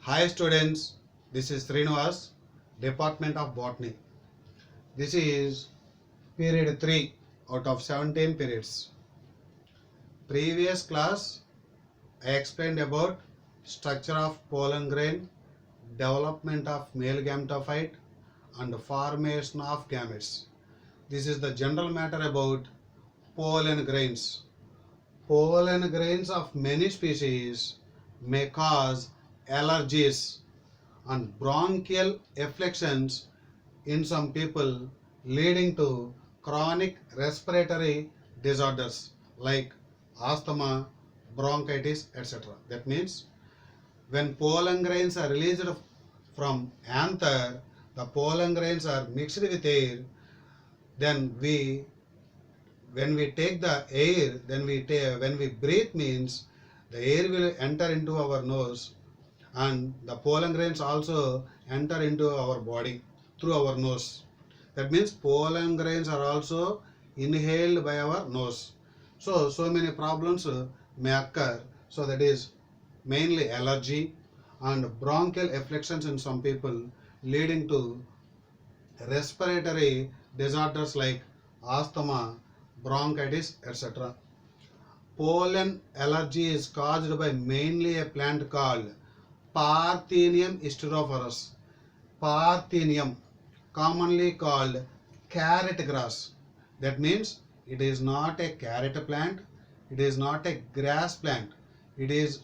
Hi students, this is Srinivas, Department of Botany. This is period 3 out of 17 periods. Previous class I explained about structure of pollen grain, development of male gametophyte and formation of gametes. This is the general matter about pollen grains. Pollen grains of many species may cause allergies and bronchial afflictions in some people, leading to chronic respiratory disorders like asthma, bronchitis, etc. That means when pollen grains are released from anther, the pollen grains are mixed with air, then when we take the air, when we breathe means the air will enter into our nose and the pollen grains also enter into our body through our nose. That means pollen grains are also inhaled by our nose. So many problems may occur. So that is mainly allergy and bronchial afflictions in some people, leading to respiratory disorders like asthma, bronchitis, etc. Pollen allergy is caused by mainly a plant called Parthenium hysterophorus. Parthenium, commonly called carrot grass. That means it is not a carrot plant, it is not a grass plant, it is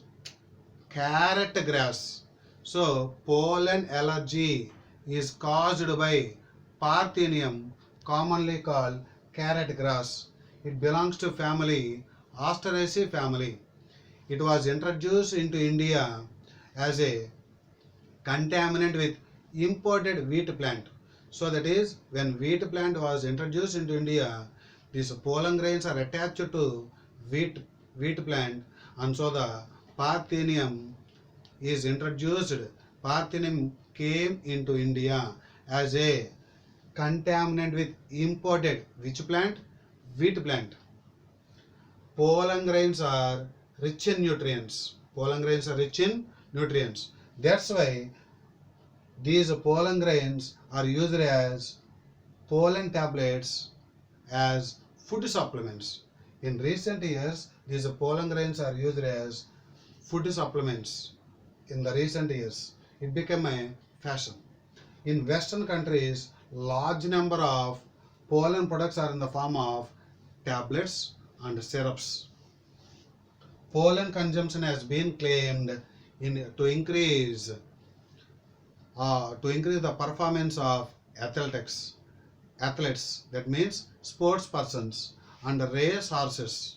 carrot grass. So, pollen allergy is caused by Parthenium, commonly called carrot grass. It belongs to family Asteraceae family. It was introduced into India as a contaminant with imported wheat plant. So that is when wheat plant was introduced into India, these pollen grains are attached to wheat plant, and so the Parthenium is introduced. Parthenium came into India as a contaminant with imported which plant? Wheat plant. Pollen grains are rich in nutrients. Pollen grains are rich in nutrients. That's why these pollen grains are used as pollen tablets as food supplements. In recent years, these pollen grains are used as food supplements. In the recent years, it became a fashion. In Western countries, large number of pollen products are in the form of tablets and syrups. Pollen consumption has been claimed to increase the performance of athletes, that means sports persons, and race horses.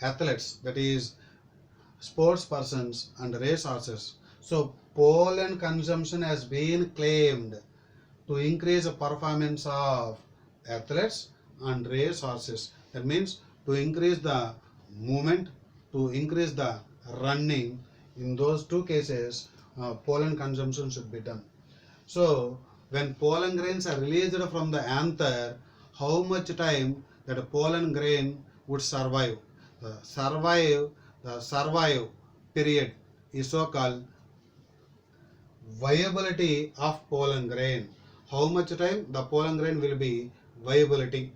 Athletes, that is sports persons and race horses. So pollen consumption has been claimed to increase the performance of athletes and race horses. That means to increase the movement, to increase the running. In those two cases, pollen consumption should be done. So when pollen grains are released from the anther, how much time that pollen grain would survive? The survive period is so called viability of pollen grain. How much time the pollen grain will be viability?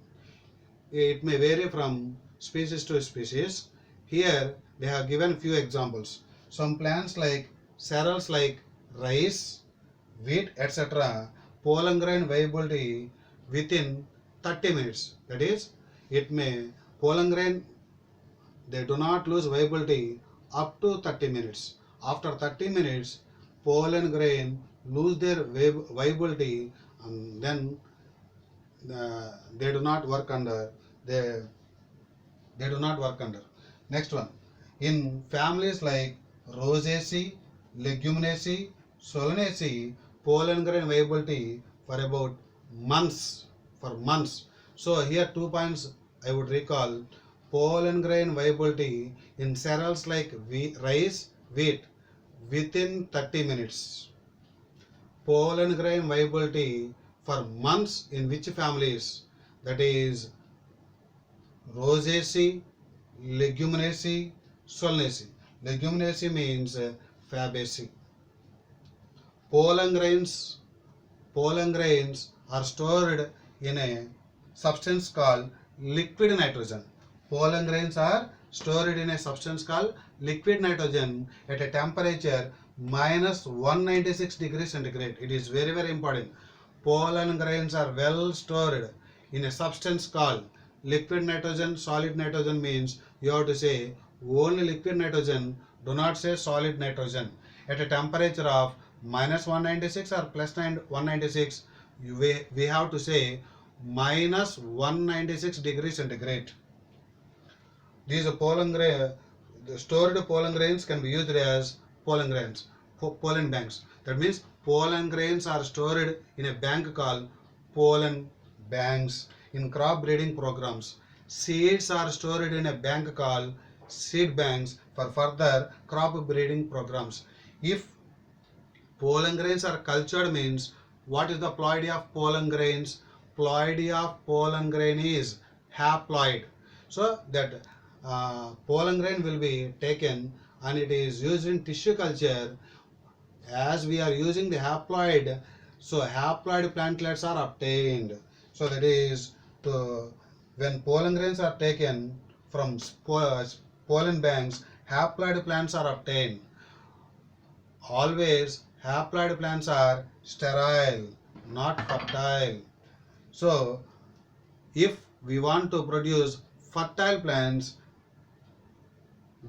It may vary from species to species. Here they have given few examples. Some plants like cereals like rice, wheat, etc. pollen grain viability within 30 minutes. That is, it may pollen grain, they do not lose viability up to 30 minutes. After 30 minutes, pollen grain lose their viability, and then they do not work under. They do not work under. Next one. In families like Rosaceae, Leguminaceae, Solanaceae, pollen grain viability for about months. For months. So here 2 points I would recall. Pollen grain viability in cereals like rice, wheat within 30 minutes. Pollen grain viability for months in which families? That is Rosaceae, Leguminaceae, Solanaceae. Leguminaceae means Fabaceae. pollen grains are stored in a substance called liquid nitrogen. Pollen grains are stored in a substance called liquid nitrogen at a temperature minus 196 degrees centigrade. It is very, very important. Pollen grains are well stored in a substance called liquid nitrogen. Solid nitrogen means you have to say only liquid nitrogen, do not say solid nitrogen. At a temperature of minus 196 or plus 196, we have to say minus 196 degrees centigrade. These stored pollen grains can be used as pollen banks. That means pollen grains are stored in a bank called pollen banks. In crop breeding programs, seeds are stored in a bank called seed banks for further crop breeding programs. If pollen grains are cultured means, what is the ploidy of pollen grains? Ploidy of pollen grain is haploid. So that pollen grain will be taken and it is used in tissue culture. As we are using the haploid, so haploid plantlets are obtained. So that is when pollen grains are taken from pollen banks, haploid plants are obtained. Always haploid plants are sterile, not fertile. So if we want to produce fertile plants,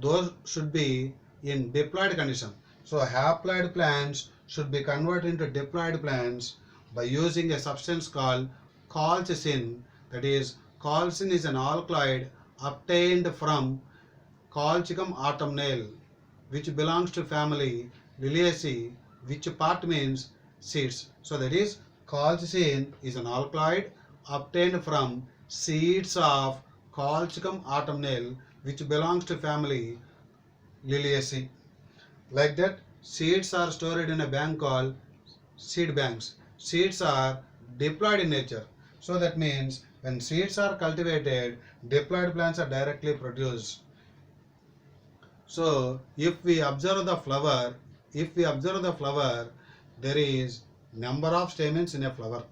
those should be in diploid condition. So haploid plants should be converted into diploid plants by using a substance called colchicine. That is, colchicine is an alkaloid obtained from Colchicum autumnale, which belongs to family Liliaceae, which part means seeds. So that is, colchicine is an alkaloid obtained from seeds of Colchicum autumnale, which belongs to family Liliaceae. Like that, seeds are stored in a bank called seed banks. Seeds are diploid in nature. So that means when seeds are cultivated, diploid plants are directly produced. So if we observe the flower, there is number of stamens in a flower.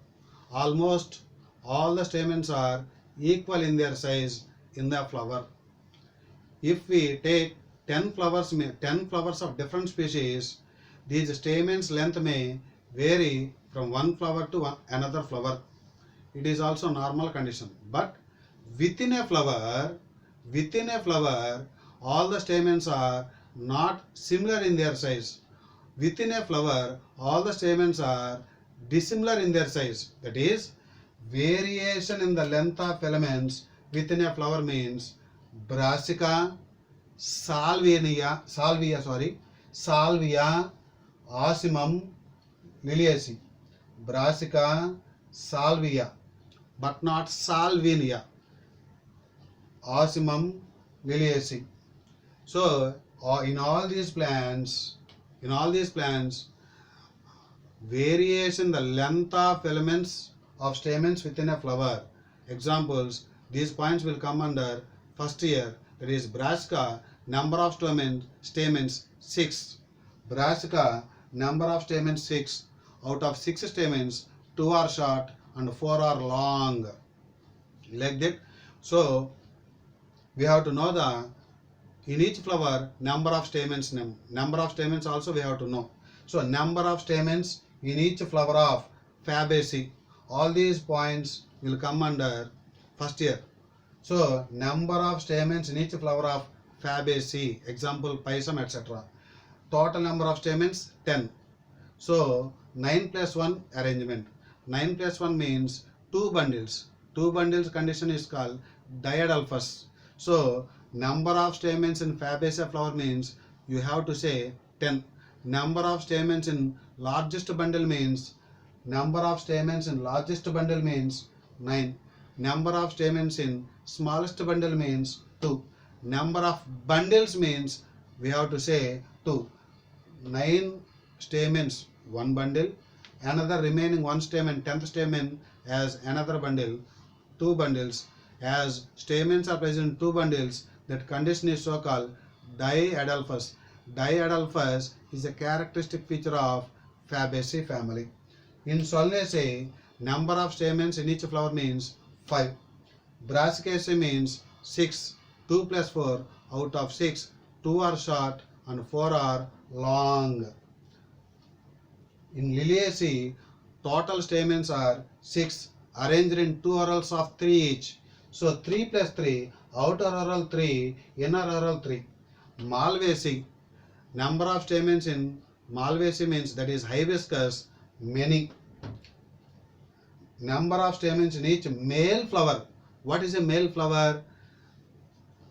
Almost all the stamens are equal in their size in the flower. If we take 10 flowers of different species, these stamens length may vary from one flower to another flower. It is also normal condition. But within a flower, all the stamens are not similar in their size. Within a flower, all the stamens are dissimilar in their size. That is, variation in the length of filaments within a flower means Brassica, Salvia, Ocimum, Liliaceae. Brassica, Salvia, but not Salvinia. Ocimum, Liliaceae. So in all these plants, variation the length of filaments of stamens within a flower. Examples, these points will come under first year. That is, Brassica, number of stamens 6. Brassica, number of stamens 6. Out of 6 stamens, 2 are short and 4 are long. Like that. So we have to know the in each flower number of stamens also we have to know. So number of stamens in each flower of Fabaceae. All these points will come under first year. So number of stamens in each flower of Fabaceae, example Pisum, etc. Total number of stamens 10. So 9 plus 1 arrangement. 9 plus 1 means 2 bundles. 2 bundles condition is called diadelphous. So number of stamens in Fabaceae flower means you have to say 10. Number of stamens in largest bundle means 9. Number of stamens in smallest bundle means 2. Number of bundles means we have to say 2. 9 stamens 1 bundle, another remaining 1 stamen, 10th stamen as another bundle, 2 bundles. As stamens are present in 2 bundles, that condition is so called diadelphous. Diadelphous is a characteristic feature of Fabaceae family. In Solanaceae, number of stamens in each flower means 5. Brassicaceae means 6. 2 plus 4 out of 6. 2 are short and 4 are long. In Liliaceae, total stamens are 6 arranged in 2 whorls of 3 each. So 3 plus 3, outer whorl 3, inner whorl 3. Malvaceae, number of stamens in Malvaceae means, that is hibiscus, many. Number of stamens in each male flower. What is a male flower?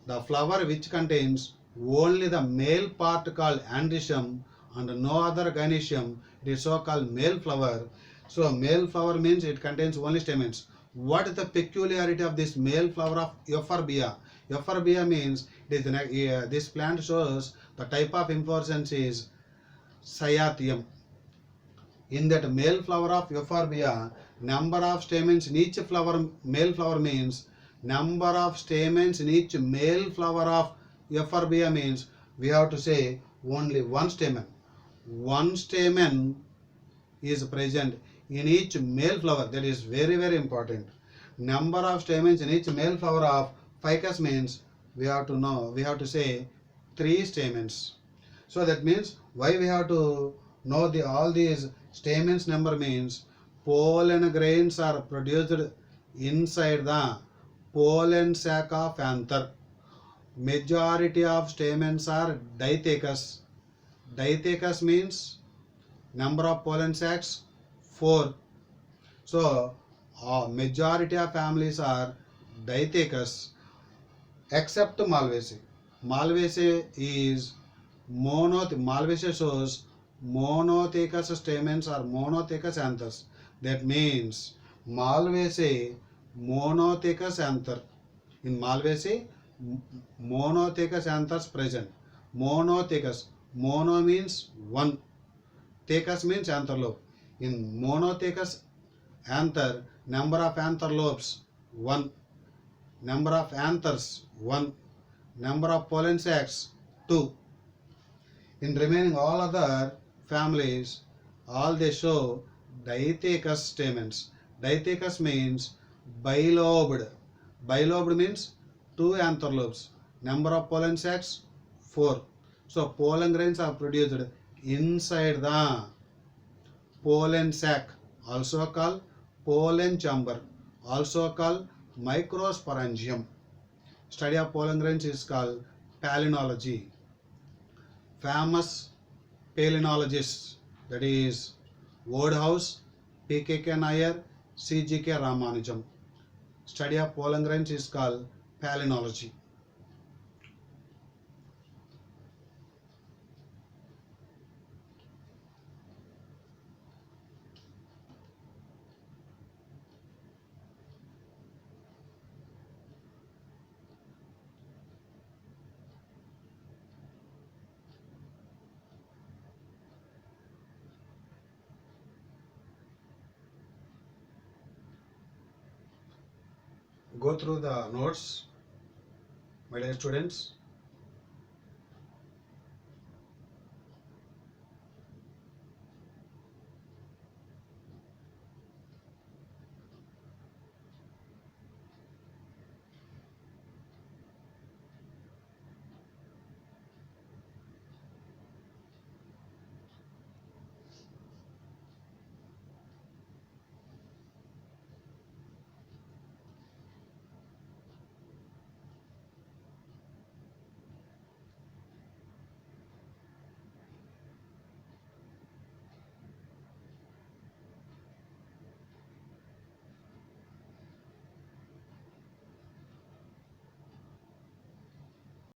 The flower which contains only the male part called androecium and no other gynoecium. It is so called male flower. So male flower means it contains only stamens. What is the peculiarity of this male flower of Euphorbia? Euphorbia means it is this plant shows the type of inflorescence is cyathium. In that male flower of Euphorbia, number of stamens in each flower, male flower means, number of stamens in each male flower of Euphorbia means, we have to say only one stamen. One stamen is present in each male flower. That is very, very important. Number of stamens in each male flower of ficus means, we have to say 3 stamens. So that means, why we have to know all these stamens number means, pollen grains are produced inside the pollen sac of anther. Majority of stamens are dithecous. Dithecous means number of pollen sacs 4. So majority of families are dithecous except Malvaceae. Malvaceae is Malvaceae shows monothecous stamens or monothecous anthers. That means Malvaceae monothecous anther. In Malvaceae, monothecous anthers present. Monothecous. Mono means one. Thecus means anther lobe. In monothecous anther, number of anther lobes 1. Number of anthers 1. Number of pollen sacs 2. In remaining all other families, all they show dithecous stamens. Dithecous means bilobed. Bilobed means 2 anther lobes. Number of pollen sacs 4. So pollen grains are produced inside the pollen sac, also called pollen chamber, also called microsporangium. Study of pollen grains is called palynology. Famous palynologists, that is Wodehouse, P.K.K. Nair, C.G.K. Ramanujam. Study of pollen grains is called palynology. Go through the notes, my dear students.